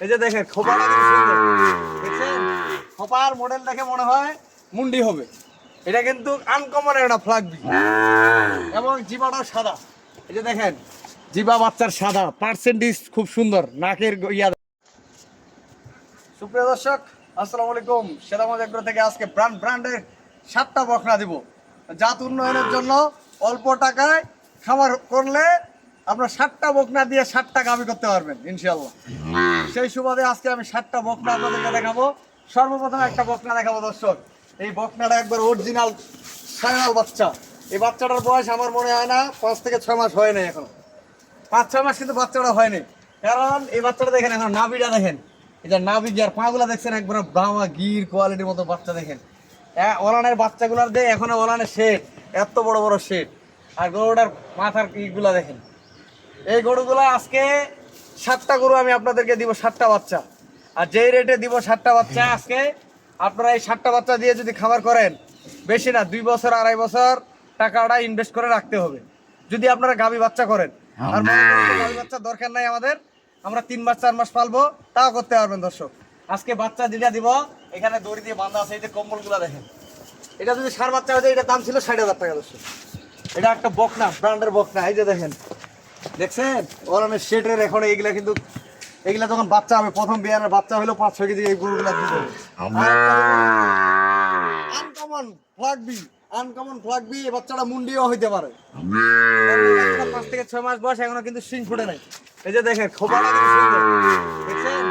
এই যে দেখেন খোপাটা কি সুন্দর দেখছেন। খোপার মডেল দেখে মনে হয় মুন্ডি হবে। এটা কিন্তু আনকমন একটা ফ্লাগবি এবং জিবাটাও সাদা। এই যে দেখেন জিবা বাচ্চার সাদা, পার্সেন্টেজ খুব সুন্দর, নাকের ইয়া। সুপ্রিয় দর্শক আসসালামু আলাইকুম, সেরামত এগ্রো থেকে আজকে ব্র্যান্ডের 7টা বকনা দিব। জাত উন্নয়নের জন্য অল্প টাকায় খামার করলে আপনার 7টা বকনা দিয়ে 7টা গাভী করতে পারবেন ইনশাআল্লাহ। সেই সুবাদে আজকে আমি 7টা বকনা আপনাদেরকে দেখাবো। সর্বপ্রথম একটা বকনা দেখাবো দর্শক। এই বকনাটা একবার অরিজিনাল সাইনাল বাচ্চা। এই বাচ্চাটার বয়স আমার মনে হয় না 5 থেকে 6 মাস হয় নাই, এখনো 5-6 মাস কিন্তু বাচ্চাটা হয়নি। কারণ এই বাচ্চাটা দেখেন এখন নাভিটা দেখেন, এটা নাভি আর পাগুলা দেখছেন একবার ব্রাহ্মা গির কোয়ালিটির মতো বাচ্চা দেখেন। ওলানের বাচ্চাগুলার দিয়ে এখন ওলানের শেড, এত বড় বড় শেড। আর গরুটার মাথার ইগুলা দেখেন। এই গরুগুলো আজকে 7টা গরু আমি আপনাদেরকে দিব, 7টা বাচ্চা। আর যেই রেটে দিব 7টা বাচ্চা আজকে, আপনারা এই 7টা বাচ্চা দিয়ে যদি খাবার করেন, বেশি না 2 বছর 2.5 বছর টাকাটা ইনভেস্ট করে রাখতে হবে যদি আপনারা গাভী বাচ্চা করেন। আর গাভী বাচ্চা দরকার নাই আমাদের, আমরা 3 মাস 4 মাস পালবো, তাও করতে পারবেন দর্শক। আজকে বাচ্চা যেটা দিব এখানে দড়ি দিয়ে বাঁধা আছে। এই যে কম্বলগুলো দেখেন, এটা যদি ষাঁড় বাচ্চা হয়ে যায় এটা দাম ছিল 60,000 টাকা দর্শক। এটা একটা বকনা, ব্র্যান্ডের বকনা। এই যে দেখেন, দেখছেন ওরানের শেডের। এখন এইগুলা কিন্তু এগুলা যখন বাচ্চা হবে, প্রথম বিয়ানের বাচ্চা হলো 5-6 কেজি, এই গরুগুলা দুধ হবে। আনকমন ফ্লাগবি এই বাচ্চাটা মুন্ডিও হইতে পারে। 5 থেকে 6 মাস বয়স, এখনো কিন্তু শিং ফুটে নাই। এই যে দেখেন খোপাটা কি সুন্দর দেখছেন।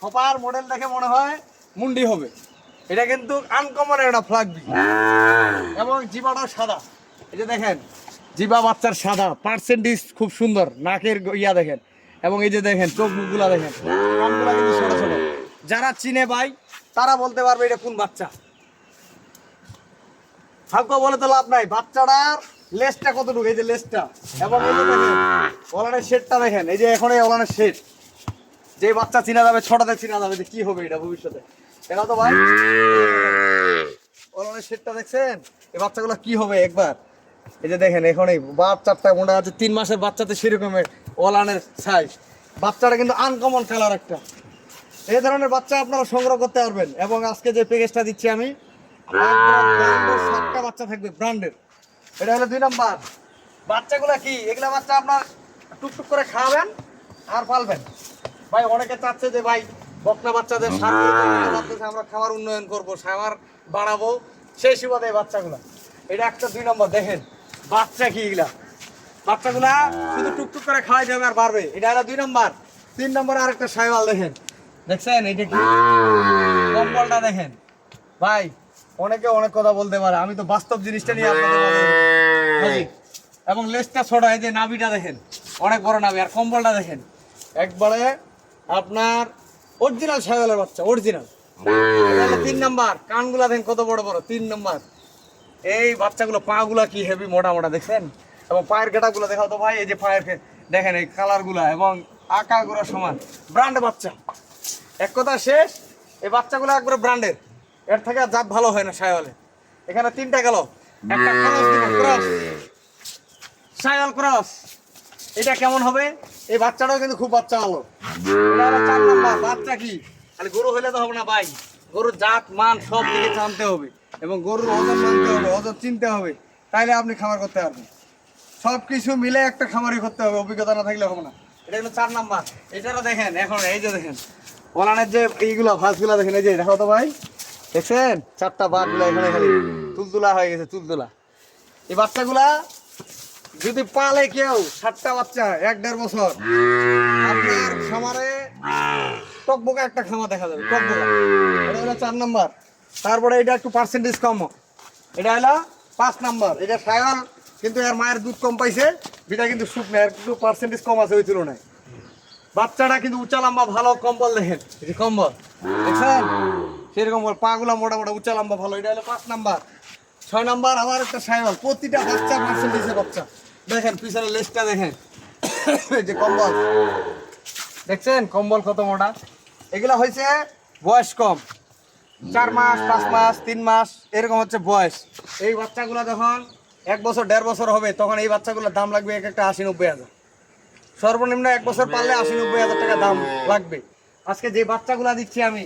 খোপার মডেল দেখে মনে হয় মুন্ডি হবে। এটা কিন্তু আনকমন একটা ফ্লাগবি এবং জিবাটাও সাদা। এই যে দেখেন জিবা বাচ্চার সাদা, পার্সেন্টেজ খুব সুন্দর, নাকের ইয়া দেখেন। এবং এই যে দেখেন চোখ মুখগুলা দেখেন, কানগুলা কিন্তু ছোট ছোট। যারা চিনে ভাই তারা বলতে পারবে এটা কোন বাচ্চা। ভাগ্য বলে তো লাভ নাই। বাচ্চাটার লেজটা কতটুকু, এই যে লেজটা। এবং এই যে দেখেন ওলানের শেডটা দেখেন। এই যে এখন এই ওলানের শেড, যে বাচ্চা চিনা যাবে, ছোটতে চিনা যাবে যে কি হবে এটা ভবিষ্যতে। দেখা তো ভাই ওলানের শেডটা দেখছেন, এই বাচ্চাগুলো কি হবে একবার। এই যে দেখেন এখন এই বাচ্চাটা মনে আছে 3 মাসের বাচ্চাতে সেরকমের ওলানের সাইজ। বাচ্চাটা কিন্তু আনকমন কালার একটা। এই ধরনের বাচ্চা আপনারা সংগ্রহ করতে পারবেন। এবং আজকে যে প্যাকেজটা দিচ্ছি আমি, 7টা বাচ্চা থাকবে ব্র্যান্ডের। এটা হলো 2 নাম্বার। বাচ্চাগুলো কি এগুলা বাচ্চা আপনার টুকটুক করে খাওয়াবেন আর পালবেন। ভাই অনেকে চাচ্ছে যে ভাই বকনা বাচ্চাদের আমরা খাবার উন্নয়ন করবো, খাবার বাড়াবো, সেই সুবাদে এই বাচ্চাগুলা। এটা একটা 2 নম্বর। দেখেন বাচ্চা কি এগুলা, বাচ্চাগুলা শুধু টুকটুক করে খাওয়াই যাবে আর বাড়বে। এটা হলো 2 নম্বর। 3 নম্বর আরেকটা সাইওয়াল দেখেন, দেখছেন এইটা কি কম্বলটা দেখেন। ভাই অনেকে অনেক কথা বলতে পারে, আমি তো বাস্তব জিনিসটা নিয়ে আপনাদের মাঝে। এবং লেজটা ছোট, এই যে নাভিটা দেখেন অনেক বড় নাভি। আর কম্বলটা দেখেন একবারে আপনার অরিজিনাল সাইওয়ালের বাচ্চা, অরিজিনাল। 3 নাম্বার। কানগুলা দেখেন কত বড় বড়। 3 নাম্বার। এই বাচ্চাগুলো পা গুলা কি হেভি মোটা মোটা দেখছেন। এবং পায়ের গেটাগুলো দেখাও তো ভাই। এই যে পায়ের দেখেন এই কালার গুলা এবং আঁকা গুলা সমান। ব্র্যান্ড বাচ্চা। এক কথা শেষ, এই বাচ্চাগুলো একবারে ব্র্যান্ডের। এর থেকে আর জাত ভালো হয় না সাইওয়ালে। এখানে 3টা গেল, একটা ক্রস দিব, ক্রস সাইওয়াল ক্রস। এটা কেমন হবে? এই বাচ্চাটাও কিন্তু খুব বাচ্চা ভালো। এটা হলো 4 নাম্বার। বাচ্চা কি খালি গরু হইলে তো হবে না ভাই, গরুর জাত মান সব দিকে জানতে হবে এবং গরুর ওজন মানতে হবে, ওজন চিনতে হবে, তাইলে আপনি খামার করতে পারবেন। সব কিছু মিলে একটা খামারই করতে হবে, অভিজ্ঞতা না থাকলে হবে না। এটা হলো 4 নাম্বার। এটারও দেখেন এখন এই যে দেখেন ওলানের যে এইগুলো ভাঁজগুলা দেখেন। এই যে দেখো তো ভাই, দেখছেন 4টা বাঘগুলা এখানে খালি তুলতুলা হয়ে গেছে, তুলতুলা। এই বাচ্চাগুলা যদি পালে কেউ 7টা বাচ্চা 1-1.5 বছর, আপনার খামারে টকবকা একটা খামার দেখা যাবে, টকবকা। এটা হলো 4 নাম্বার। তারপরে এটা একটু পার্সেন্টেজ কম, এটা হলো 5 নাম্বার। এটা সাইওয়াল কিন্তু এর মায়ের দুধ কম পাইছে, বিটা কিন্তু শুকনো, এর একটু পার্সেন্টেজ কম আছে ওই তুলনায়। বাচ্চাটা কিন্তু উঁচা লম্বা ভালো। কম্বল দেখেন, এই যে কম্বল দেখছেন সেরকম পাগুলা মোটা মোটা, উঁচা লম্বা ভালো। এটা হলো 5 নাম্বার। 6 নাম্বার আমার একটা সাইওয়াল। প্রতিটা বাচ্চা পার্সেন্টেজের বাচ্চা দেখেন। পিছনে লেজটা দেখেন, এই যে কম্বল দেখছেন, কম্বল কত মোটা। এগুলা হয়েছে বয়স কম, 4 মাস 5 মাস 3 মাস এরকম হচ্ছে বয়স। এই বাচ্চাগুলো যখন 1 বছর 1.5 বছর হবে, তখন এই বাচ্চাগুলোর দাম লাগবে এক একটা 80-90 হাজার। সর্বনিম্ন 1 বছর পারলে 80-90 হাজার টাকা দাম লাগবে। আজকে যে বাচ্চাগুলা দিচ্ছি আমি,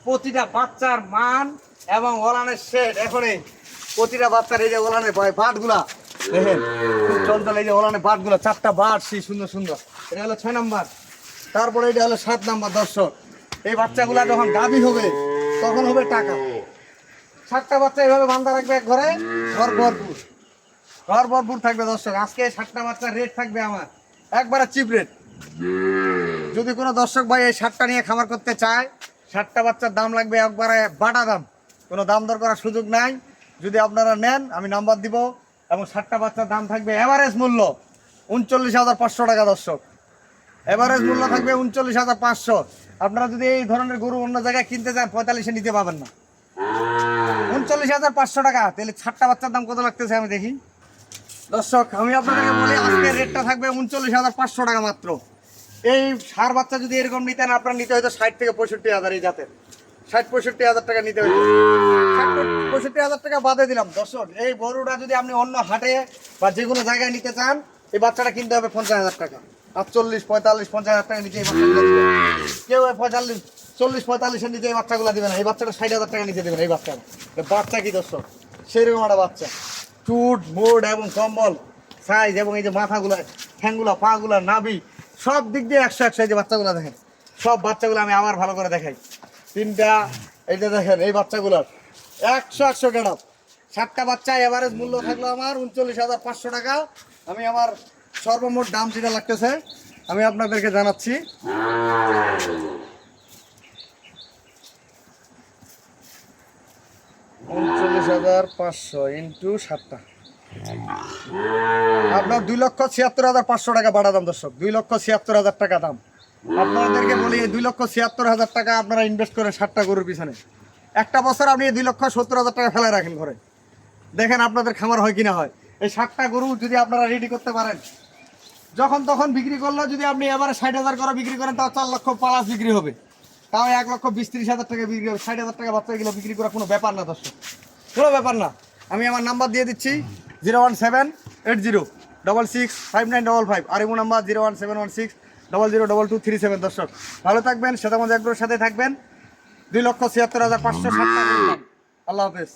প্রতিটা বাচ্চার মান এবং ওলানের শেড এখনই প্রতিটা বাচ্চার এই যে ওলানের বাটগুলা দেখেন খুব চঞ্চল, এই যে ওলানের বাটগুলা 4টা বাট সেই সুন্দর সুন্দর। এটা হলো 6 নাম্বার, তারপরে এটা হলো 7 নাম্বার। দর্শক এই বাচ্চাগুলা যখন গাভী হবে তখন হবে টাকা। 7টা বাচ্চা এইভাবে বান্ধা রাখবে এক ঘরে, ঘর ভরপুর থাকবে। দর্শক আজকে 7টা বাচ্চার রেট থাকবে আমার একবারে চিপ রেট। যদি কোনো দর্শক ভাই এই 7টা নিয়ে খামার করতে চায়, 7টা বাচ্চার দাম লাগবে একবারে বাটা দাম, কোনো দাম দর করার সুযোগ নাই। যদি আপনারা নেন আমি নাম্বার দিব, এবং 7টা বাচ্চার দাম থাকবে এভারেজ মূল্য 39,500 টাকা। দর্শক এভারেজ মূল্য থাকবে 39,500। আপনারা যদি এই ধরনের গরু অন্য জায়গায় কিনতে যান 45-এ নিতে পাবেন না। 39,500 টাকা, তাহলে 7টা বাচ্চার দাম কত লাগতেছে আমি দেখি। দর্শক আমি আপনাদেরকে বলি আজকে রেটটা থাকবে 39,500 টাকা মাত্র। এই সার বাচ্চা যদি এরকম নিতেন আপনার নিতে হয়তো 60 থেকে 65,000, এই জাতের 60-65,000 টাকা নিতে হইতো। 65,000 টাকা বাদে দিলাম। দর্শক এই গরুটা যদি আপনি অন্য হাটে বা যে কোনো জায়গায় নিতে চান, এই বাচ্চাটা কিনতে হবে 50,000 টাকা। 48, 45, 50,000 টাকা নিচে এই বাচ্চাগুলো দিবে। কেউ 45, 40, 45-এর নিচে এই বাচ্চাগুলো দিবে না। এই বাচ্চাটা 60,000 টাকা নিচে দেবেন। এই বাচ্চাটা বাচ্চা কি দর্শক, সেরকম একটা বাচ্চা, চুট মুড এবং কম্বল সাইজ এবং এই যে মাথাগুলো, ঠ্যাংগুলো, পাগুলো, নাভি সব দিক দিয়ে 100-100। এই যে বাচ্চাগুলো দেখেন, সব বাচ্চাগুলো আমি আবার ভালো করে দেখাই। 3টা এইটা দেখেন, এই বাচ্চাগুলোর 100-100 গেট। 7টা বাচ্চা এভারেজ মূল্য থাকলো আমার 39,500 টাকা। আমি আমার সর্বমোট দাম যেটা লাগতেছে আমি আপনাদেরকে জানাচ্ছি। 39,500 ইন্টু 7টা আপনার 2,76,500 টাকা বাড়া দাম। দর্শক 2,76,000 টাকা দাম। আপনাদেরকে বলি এই 2,76,000 টাকা আপনারা ইনভেস্ট করেন 7টা গরুর পিছনে। একটা বছর আপনি 2,70,000 টাকা ফেলে রাখেন ঘরে, দেখেন আপনাদের খামার হয় কিনা হয়। এই 7টা গরু যদি আপনারা রেডি করতে পারেন, যখন তখন বিক্রি করলে যদি আপনি এবারে 60,000 করে বিক্রি করেন তাও 4 লক্ষ প্লাস বিক্রি হবে, তাও 1,20,30,000 টাকা বিক্রি হবে। 60,000 টাকা বাচ্চা এগুলো বিক্রি করা কোনো ব্যাপার না দর্শক, কোনো ব্যাপার না। আমি আমার নাম্বার দিয়ে দিচ্ছি 01780665955, আর এমন নাম্বার 01716002237। দর্শক ভালো থাকবেন, সেটার মধ্যে একবার সাথে থাকবেন। 2,76,500 টাকা। আল্লাহ হাফেজ।